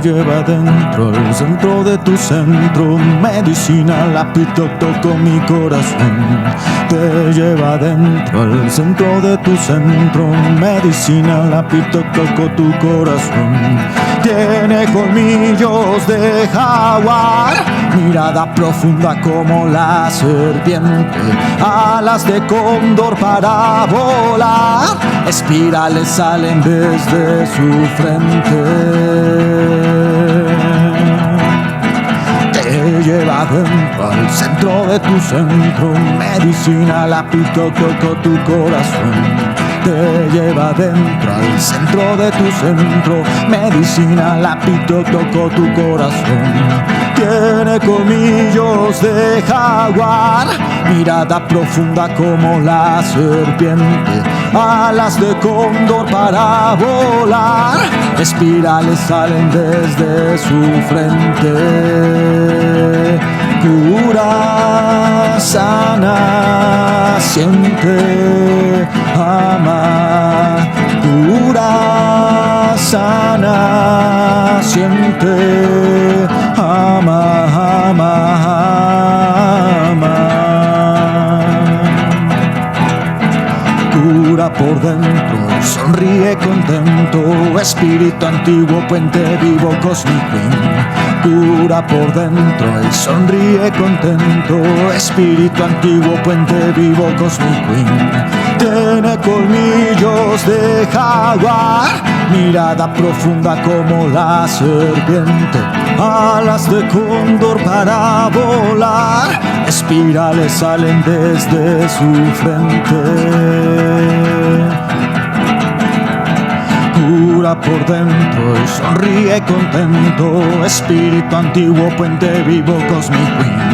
lleva dentro, al centro de tu centro. Medicina, lápiz, toco mi corazón. Te lleva dentro, al centro de tu centro. Medicina, lápiz, toco tu corazón. Tiene colmillos de jaguar, mirada profunda como la serpiente, alas de cóndor para volar, espirales salen desde su frente. Te lleva dentro, al centro de tu centro. Medicina, lápiz, toco tu corazón. Te lleva dentro, al centro de tu centro. Medicina, lápiz, toco tu corazón. Tiene colmillos de jaguar, mirada profunda como la serpiente, alas de cóndor para volar, espirales salen desde su frente. Cura, sana, siente, ama. Cura, sana, siente, ama, ama, ama. Cura por dentro, sonríe contento, espíritu antiguo, puente vivo, Cosmic Queen. Cura por dentro, él sonríe contento, espíritu antiguo, puente vivo, Cosmic Queen. Tiene colmillos de jaguar, mirada profunda como la serpiente, alas de cóndor para volar, espirales salen desde su frente. Cura por dentro y sonríe contento, espíritu antiguo, puente vivo, Cosmic Queen.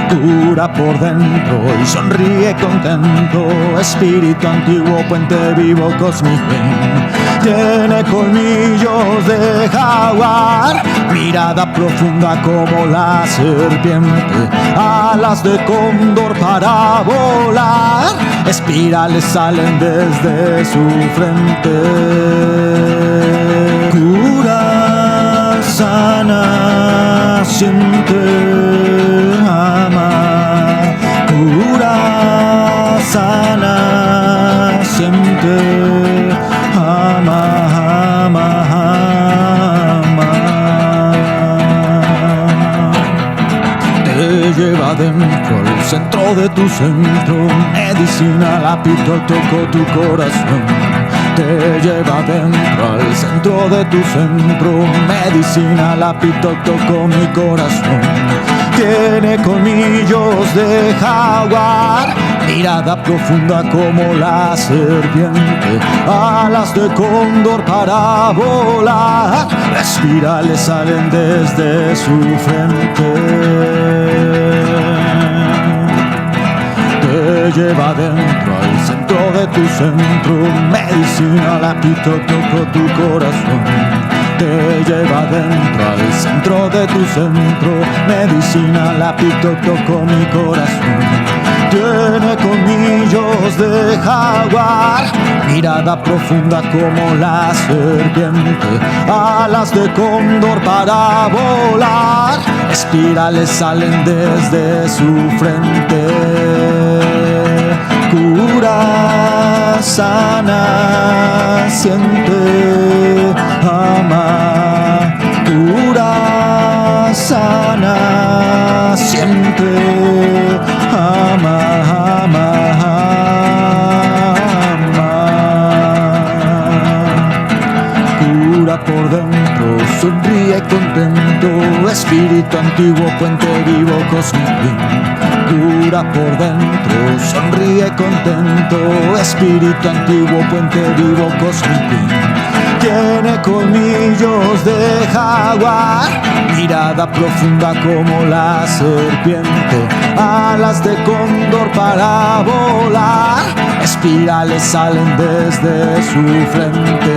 Cura por dentro y sonríe contento, espíritu antiguo, puente vivo, Cosmic Queen. Tiene colmillos de jaguar, mirada profunda como la serpiente, alas de cóndor para volar, espirales salen desde su frente. Cura, sana, siente, ama. Cura, sana, siente, ama, ama, ama. Te lleva dentro, al centro de tu centro. Medicina, lápiz, toco tu corazón. Te lleva dentro, al centro de tu centro. Medicina, lápiz, toco mi corazón. Tiene colmillos de jaguar, mirada profunda como la serpiente, alas de cóndor para volar, espirales salen desde su frente. Te lleva dentro, al centro de tu centro. Medicina, lápiz, toco tu corazón. Te lleva dentro, al centro de tu centro. Medicina, lápiz, toco mi corazón. Tiene colmillos de jaguar, mirada profunda como la serpiente, alas de cóndor para volar, espirales salen desde su frente. Cura, sana, siente, ama. Cura, sana, siente, ama, ama, ama. Cura por dentro, sonríe contento, espíritu antiguo, puente vivo, Cosmic Queen. Cura por dentro, sonríe contento, espíritu antiguo, puente vivo, Cosmic Queen. Tiene colmillos de jaguar, mirada profunda como la serpiente, alas de cóndor para volar, espirales salen desde su frente.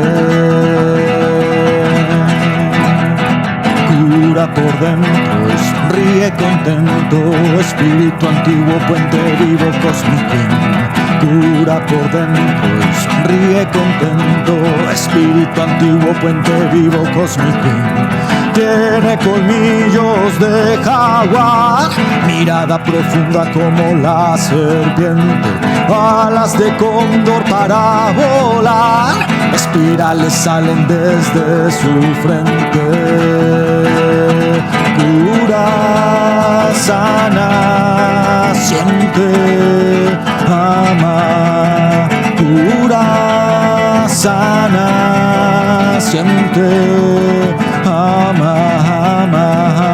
Cura por dentro, sonríe contento, espíritu antiguo, puente vivo, Cosmic Queen. Cura por dentro y sonríe contento, espíritu antiguo, puente vivo, Cosmic Queen. Tiene colmillos de jaguar, mirada profunda como la serpiente, alas de cóndor para volar, espirales salen desde su frente. Cura, sana, siente, ama. Cura, sana, siente, ama, ama.